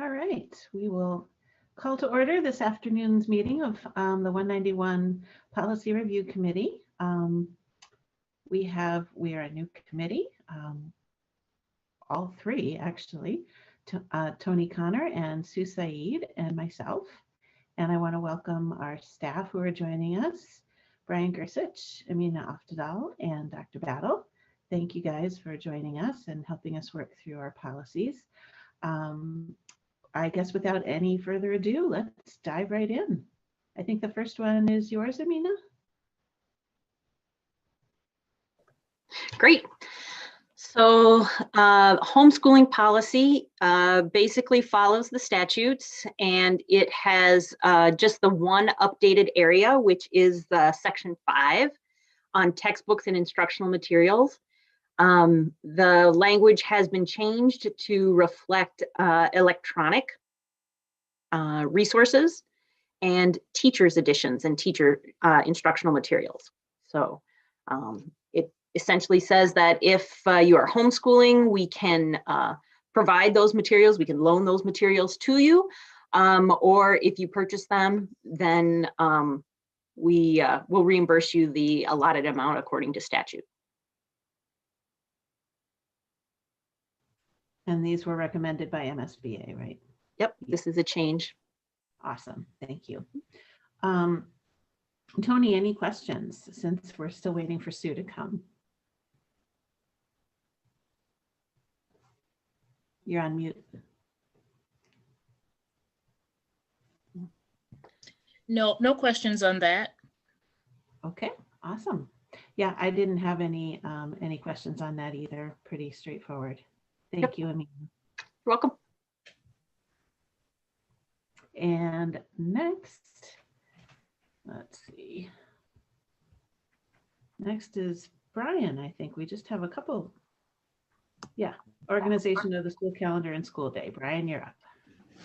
All right, we will call to order this afternoon's meeting of the 191 Policy Review Committee. We are a new committee, all three actually, Tony Connor and Sue Saeed and myself. And I want to welcome our staff who are joining us, Brian Gersich, Amina Aftadal, and Dr. Battle. Thank you guys for joining us and helping us work through our policies. I guess without any further ado, let's dive right in. I think the first one is yours, Amina. Great. So homeschooling policy basically follows the statutes, and it has just the one updated area, which is the Section 5 on textbooks and instructional materials. The language has been changed to reflect electronic resources and teachers' editions and teacher instructional materials. So it essentially says that if you are homeschooling, we can provide those materials, we can loan those materials to you, or if you purchase them, then we will reimburse you the allotted amount according to statute. And these were recommended by MSBA, right? Yep, this is a change. Awesome, thank you. Tony, any questions since we're still waiting for Sue to come? You're on mute. No questions on that. Okay, awesome. Yeah, I didn't have any questions on that either. Pretty straightforward. Thank you, Amina. You're welcome. And next, let's see. Next is Brian. I think we just have a couple. Yeah, organization of the school calendar and school day. Brian, you're up.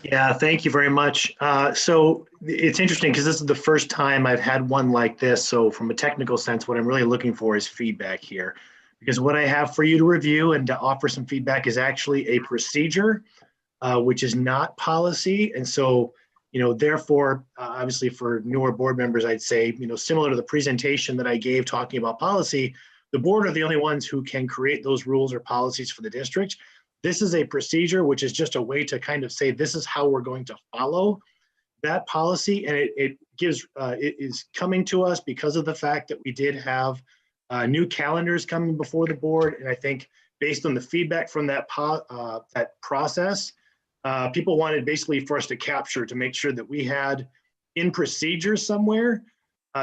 Yeah, thank you very much. So it's interesting because this is the first time I've had one like this. So from a technical sense, what I'm really looking for is feedback here. Because what I have for you to review and to offer some feedback is actually a procedure, which is not policy. And so, therefore, obviously for newer board members, I'd say, similar to the presentation that I gave talking about policy, the board are the only ones who can create those rules or policies for the district. This is a procedure, which is just a way to kind of say, this is how we're going to follow that policy. And it is coming to us because of the fact that we did have new calendars coming before the board. And I think based on the feedback from that process, people wanted basically for us to capture to make sure that we had in procedures somewhere,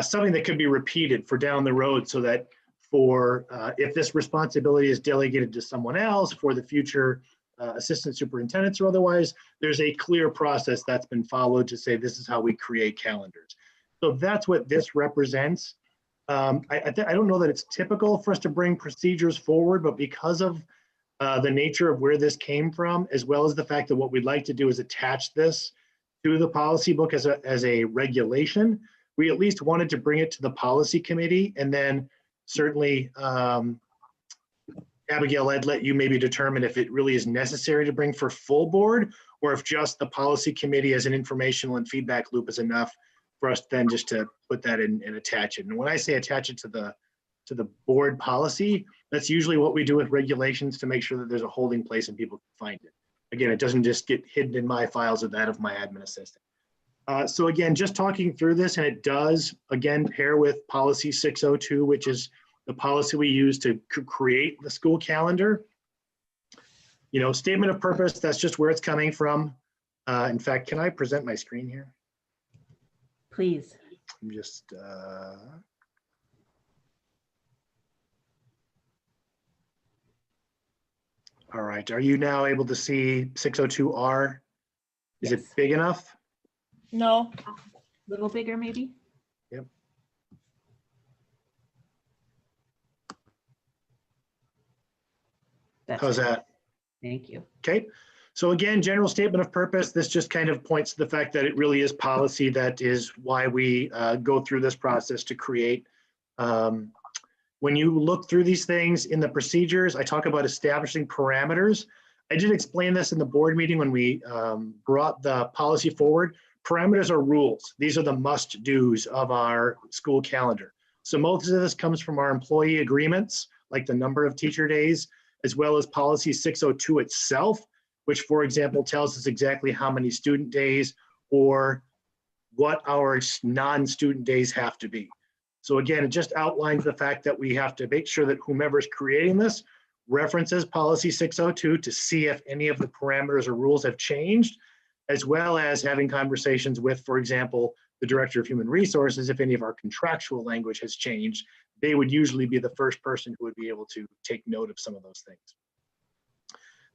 something that could be repeated for down the road so that for if this responsibility is delegated to someone else for the future assistant superintendents or otherwise, there's a clear process that's been followed to say this is how we create calendars. So that's what this represents. I don't know that it's typical for us to bring procedures forward, but because of the nature of where this came from, as well as the fact that what we'd like to do is attach this to the policy book as a regulation, we at least wanted to bring it to the policy committee. And then certainly, Abigail, I'd let you maybe determine if it really is necessary to bring for full board, or if just the policy committee as an informational and feedback loop is enough for us then just to put that in and attach it. And when I say attach it to the board policy, that's usually what we do with regulations to make sure that there's a holding place and people can find it. Again, it doesn't just get hidden in my files or that of my admin assistant. So again, just talking through this, and it does, again, pair with policy 602, which is the policy we use to create the school calendar. Statement of purpose, that's just where it's coming from. In fact, can I present my screen here? Please. I'm just, all right, are you now able to see 602R? Is it big enough? No. A little bigger, maybe? Yep. How's that? Thank you. Okay. So again, general statement of purpose, this just kind of points to the fact that it really is policy. That is why we go through this process to create. When you look through these things in the procedures, I talk about establishing parameters. I did explain this in the board meeting when we brought the policy forward. Parameters are rules. These are the must-dos of our school calendar. So most of this comes from our employee agreements, like the number of teacher days, as well as policy 602 itself, which, for example, tells us exactly how many student days or what our non-student days have to be. So again, it just outlines the fact that we have to make sure that whomever's creating this references policy 602 to see if any of the parameters or rules have changed, as well as having conversations with, for example, the Director of Human Resources. If any of our contractual language has changed, they would usually be the first person who would be able to take note of some of those things.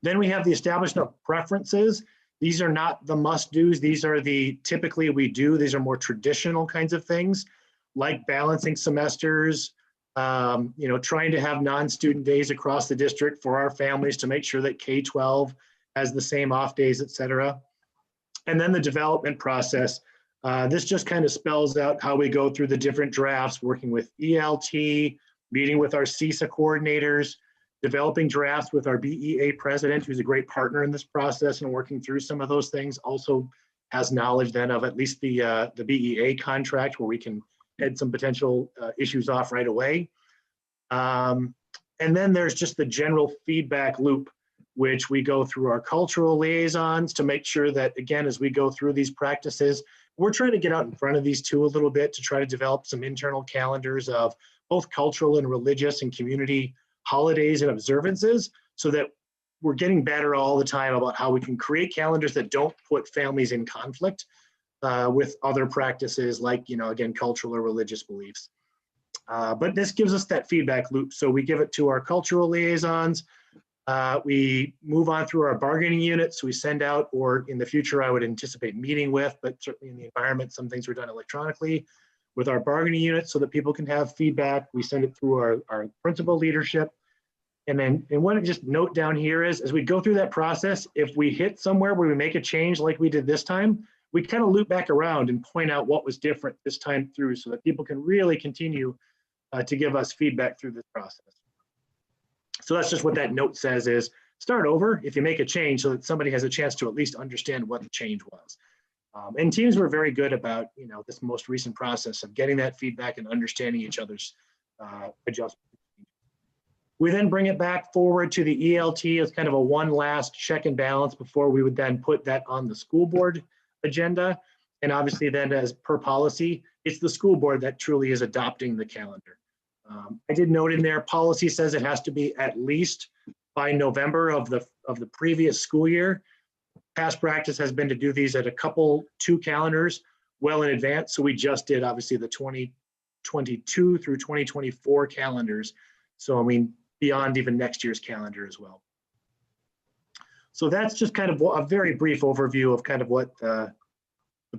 Then we have the establishment of preferences. These are not the must-dos. These are the typically we do. These are more traditional kinds of things, like balancing semesters, trying to have non-student days across the district for our families to make sure that K-12 has the same off days, et cetera. And then the development process. This just kind of spells out how we go through the different drafts, working with ELT, meeting with our CISA coordinators, developing drafts with our BEA president, who's a great partner in this process and working through some of those things. Also has knowledge then of at least the BEA contract, where we can head some potential issues off right away. And then there's just the general feedback loop, which we go through our cultural liaisons to make sure that, again, as we go through these practices, we're trying to get out in front of these two a little bit to try to develop some internal calendars of both cultural and religious and community holidays and observances, so that we're getting better all the time about how we can create calendars that don't put families in conflict with other practices like, again, cultural or religious beliefs. But this gives us that feedback loop. So we give it to our cultural liaisons. We move on through our bargaining units. So we send out, or in the future, I would anticipate meeting with, but certainly in the environment, some things were done electronically with our bargaining units so that people can have feedback. We send it through our principal leadership. And what I just note down here is, as we go through that process, if we hit somewhere where we make a change like we did this time, we kind of loop back around and point out what was different this time through, so that people can really continue to give us feedback through this process. So that's just what that note says, is start over if you make a change, so that somebody has a chance to at least understand what the change was. And teams were very good about, this most recent process of getting that feedback and understanding each other's adjustments. We then bring it back forward to the ELT as kind of a one last check and balance before we would then put that on the school board agenda. And obviously then, as per policy, it's the school board that truly is adopting the calendar. I did note in there, policy says it has to be at least by November of the previous school year. Past practice has been to do these at two calendars well in advance. So we just did obviously the 2022 through 2024 calendars. So I mean, beyond even next year's calendar as well. So that's just kind of a very brief overview of kind of what the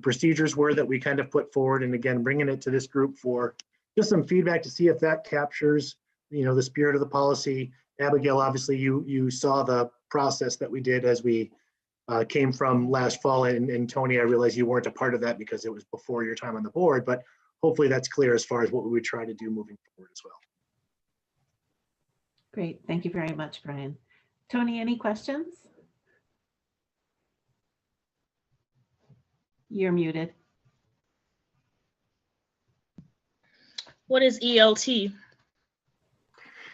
procedures were that we kind of put forward. And again, bringing it to this group for just some feedback to see if that captures, the spirit of the policy. Abigail, obviously you saw the process that we did as we came from last fall. And Tony, I realize you weren't a part of that because it was before your time on the board, but hopefully that's clear as far as what we would try to do moving forward as well. Great. Thank you very much, Brian. Tony, any questions? You're muted. What is ELT?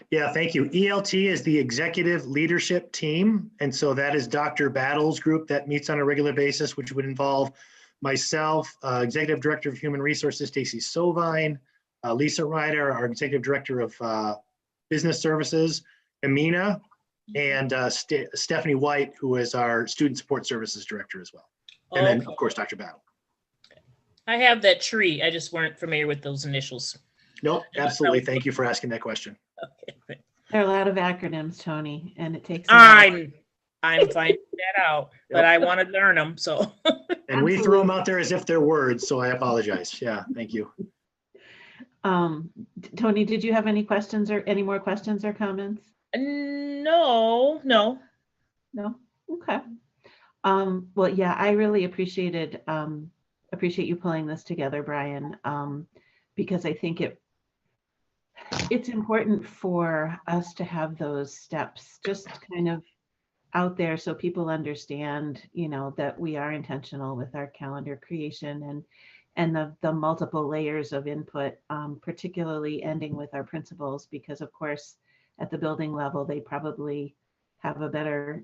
Yeah, thank you. ELT is the executive leadership team. And so that is Dr. Battle's group that meets on a regular basis, which would involve myself, Executive Director of Human Resources, Stacy Sovine, Lisa Ryder, our Executive Director of Business Services, Amina, and Stephanie White, who is our Student Support Services Director as well. And then, of course, Dr. Battle. I have that tree. I just weren't familiar with those initials. No, absolutely. Thank you for asking that question. Okay. There are a lot of acronyms, Tony, and it takes. I'm finding that out, but I want to learn them. So. And we throw them out there as if they're words, so I apologize. Yeah, thank you. Tony, did you have any questions or any more questions or comments? No. Okay. Well, yeah, I really appreciate you pulling this together, Brian, because I think it's important for us to have those steps just kind of out there so people understand, that we are intentional with our calendar creation and the multiple layers of input, particularly ending with our principals, because of course, at the building level, they probably have a better,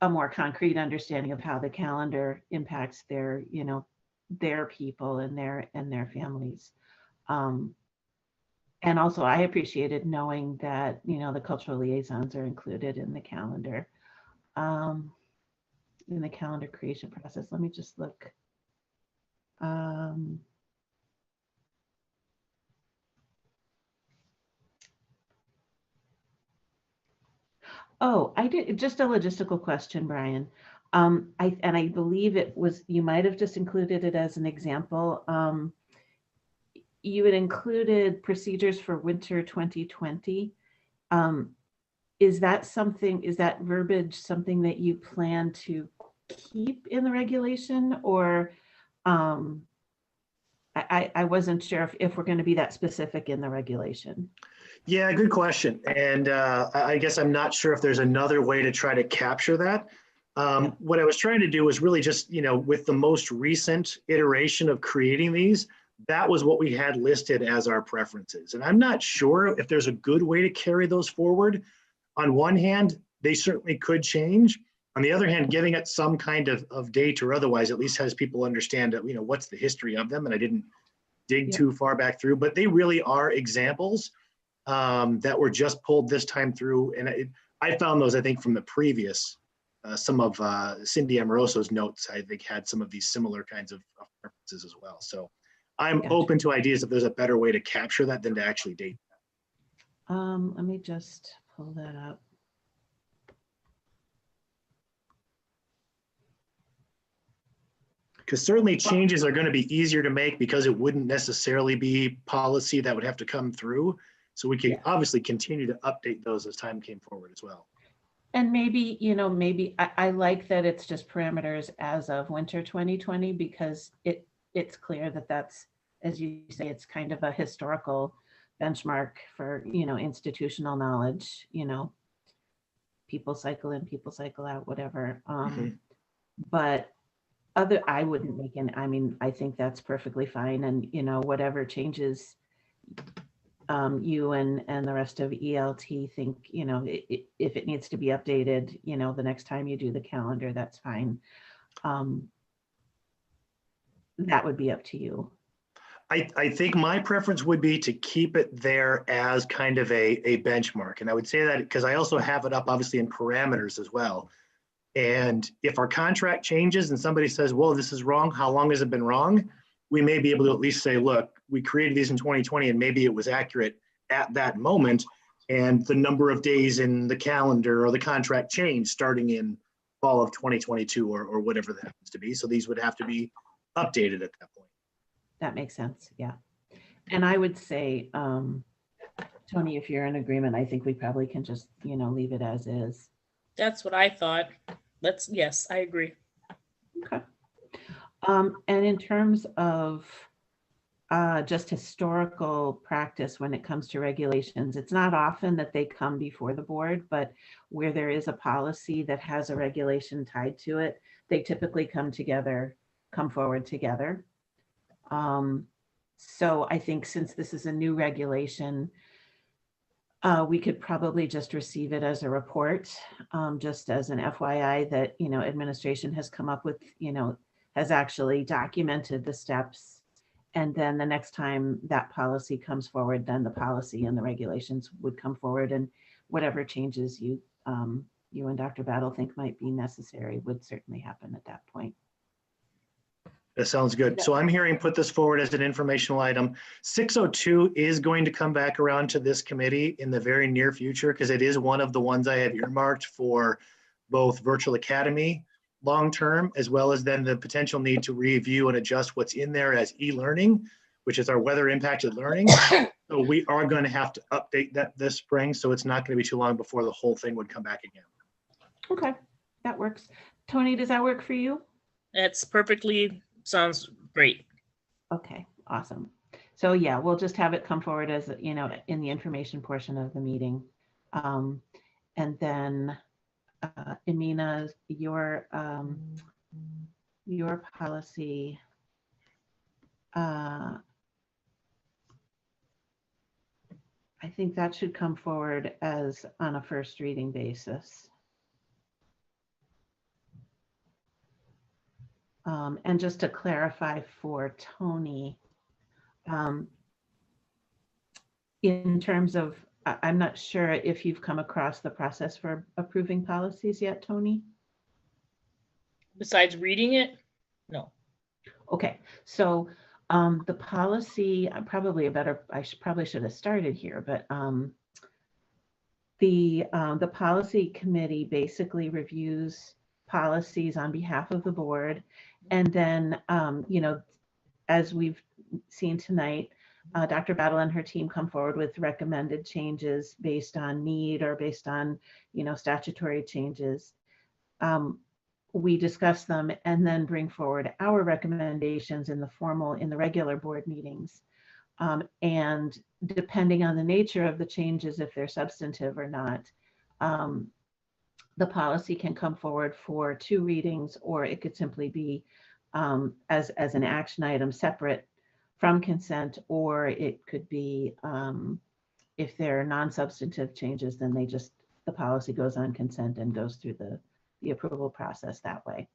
a more concrete understanding of how the calendar impacts their people and their families. And also I appreciated knowing that, the cultural liaisons are included in the calendar creation process. Let me just look. Oh, I did just a logistical question, Brian. I believe it was, you might have just included it as an example. You had included procedures for winter 2020. Is that verbiage something that you plan to keep in the regulation, or I wasn't sure if we're going to be that specific in the regulation. Yeah, good question. And I guess I'm not sure if there's another way to try to capture that. What I was trying to do was really just, with the most recent iteration of creating these, that was what we had listed as our preferences. And I'm not sure if there's a good way to carry those forward. On one hand, they certainly could change. On the other hand, giving it some kind of date or otherwise at least has people understand that, what's the history of them. And I didn't dig too far back through, but they really are examples that were just pulled this time through. And I found those, I think, from the previous, some of Cindy Amoroso's notes, I think, had some of these similar kinds of references as well. So I'm open to ideas if there's a better way to capture that than to actually date that. Let me just pull that up. Because certainly changes are going to be easier to make because it wouldn't necessarily be policy that would have to come through. So we can obviously continue to update those as time came forward as well. And maybe, maybe I like that it's just parameters as of winter 2020, because it's clear that that's, as you say, it's kind of a historical benchmark for, institutional knowledge, people cycle in, people cycle out, whatever. But I wouldn't make any, I think that's perfectly fine. And, whatever changes you and the rest of ELT think, if it needs to be updated, the next time you do the calendar, that's fine. That would be up to you. I think my preference would be to keep it there as kind of a benchmark. And I would say that because I also have it up obviously in parameters as well. And if our contract changes and somebody says, well, this is wrong, how long has it been wrong? We may be able to at least say, look, we created these in 2020 and maybe it was accurate at that moment. And the number of days in the calendar or the contract changed starting in fall of 2022 or whatever that happens to be. So these would have to be updated at that point. That makes sense. Yeah. And I would say, Tony, if you're in agreement, I think we probably can just, leave it as is. That's what I thought. Yes, I agree. Okay. And in terms of just historical practice when it comes to regulations, it's not often that they come before the board, but where there is a policy that has a regulation tied to it, they typically come forward together. So I think since this is a new regulation, we could probably just receive it as a report, just as an FYI that, administration has come up with, has actually documented the steps. And then the next time that policy comes forward, then the policy and the regulations would come forward, and whatever changes you and Dr. Battle think might be necessary would certainly happen at that point. That sounds good. So I'm hearing put this forward as an informational item. 602 is going to come back around to this committee in the very near future because it is one of the ones I have earmarked for both Virtual Academy long-term, as well as then the potential need to review and adjust what's in there as e-learning, which is our weather impacted learning. So we are going to have to update that this spring. So it's not going to be too long before the whole thing would come back again. Okay, that works. Tony, does that work for you? That's perfectly. Sounds great. Okay, awesome. So yeah, we'll just have it come forward as, in the information portion of the meeting. And then Emina, your policy, I think that should come forward as on a first reading basis. And just to clarify for Tony, in terms of, I'm not sure if you've come across the process for approving policies yet, Tony? Besides reading it? No. Okay, so the policy, probably probably should have started here, but the policy committee basically reviews policies on behalf of the board. And then, you know, as we've seen tonight, Dr. Battle and her team come forward with recommended changes based on need or based on, you know, statutory changes. We discuss them and then bring forward our recommendations in the regular board meetings. And depending on the nature of the changes, if they're substantive or not, the policy can come forward for 2 readings, or it could simply be as an action item separate from consent, or it could be if they're non-substantive changes, then the policy goes on consent and goes through the approval process that way.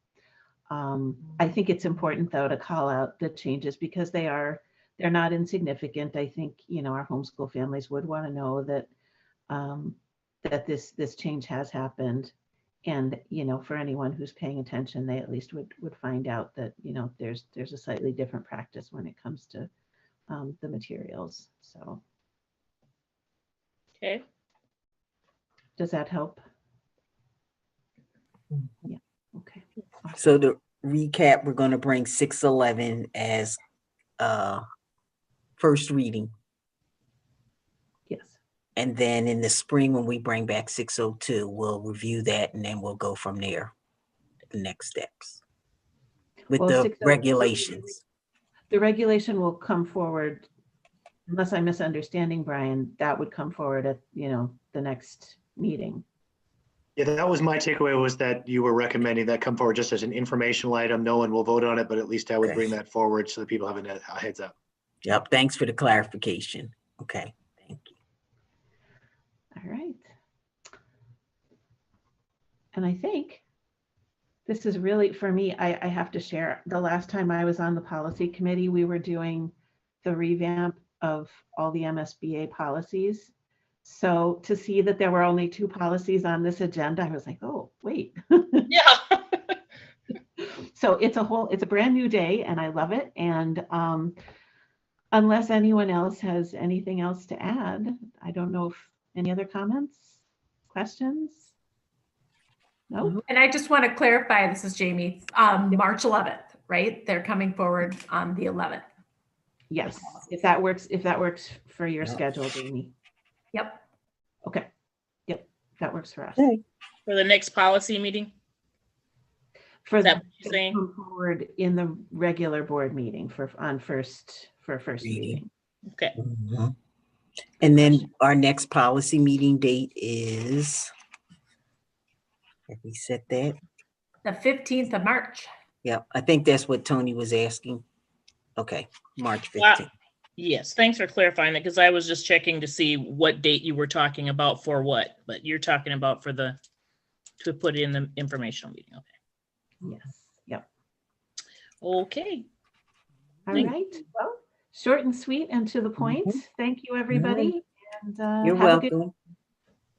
I think it's important though to call out the changes because they're not insignificant. I think, you know, our homeschool families would want to know that that this change has happened. And, you know, for anyone who's paying attention, they at least would find out that, you know, there's a slightly different practice when it comes to the materials. So. Okay. Does that help? Yeah, okay. So to recap, we're going to bring 611 as first reading. Yes. And then in the spring, when we bring back 602, we'll review that and then we'll go from there. The next steps with Well, the 602 regulations. The regulation will come forward, unless I'm misunderstanding, Brian, that would come forward at, you know, the next meeting. Yeah, that was my takeaway, was that you were recommending that come forward just as an informational item. No one will vote on it, but at least I would bring that forward so that people have a heads up. Yep. Thanks for the clarification. Okay. Thank you. All right. And I think this is really, for me, I have to share, the last time I was on the policy committee, we were doing the revamp of all the MSBA policies. So to see that there were only 2 policies on this agenda, I was like, oh, wait. Yeah. So it's a brand new day and I love it. And unless anyone else has anything else to add, I don't know if any other comments, questions? No? And I just want to clarify, this is Jamie, March 11th, right? They're coming forward on the 11th. Yes, if that works for your Yeah. schedule, Jamie. Yep. Okay. Yep, that works for us. Okay. For the next policy meeting? For Is that the what you're saying? come forward in the regular board meeting for first Reading. reading. Okay. Mhm. And then our next policy meeting date is, have we set that? The 15th of March. Yeah, I think that's what Tony was asking. Okay, March Wow. 15th. Yes, thanks for clarifying that, because I was just checking to see what date you were talking about for what, but you're talking about for to put it in the informational meeting. Okay. Yes, yep. Okay. All Thank right, well, short and sweet and to the point. Thank you, everybody. And You're have a good welcome.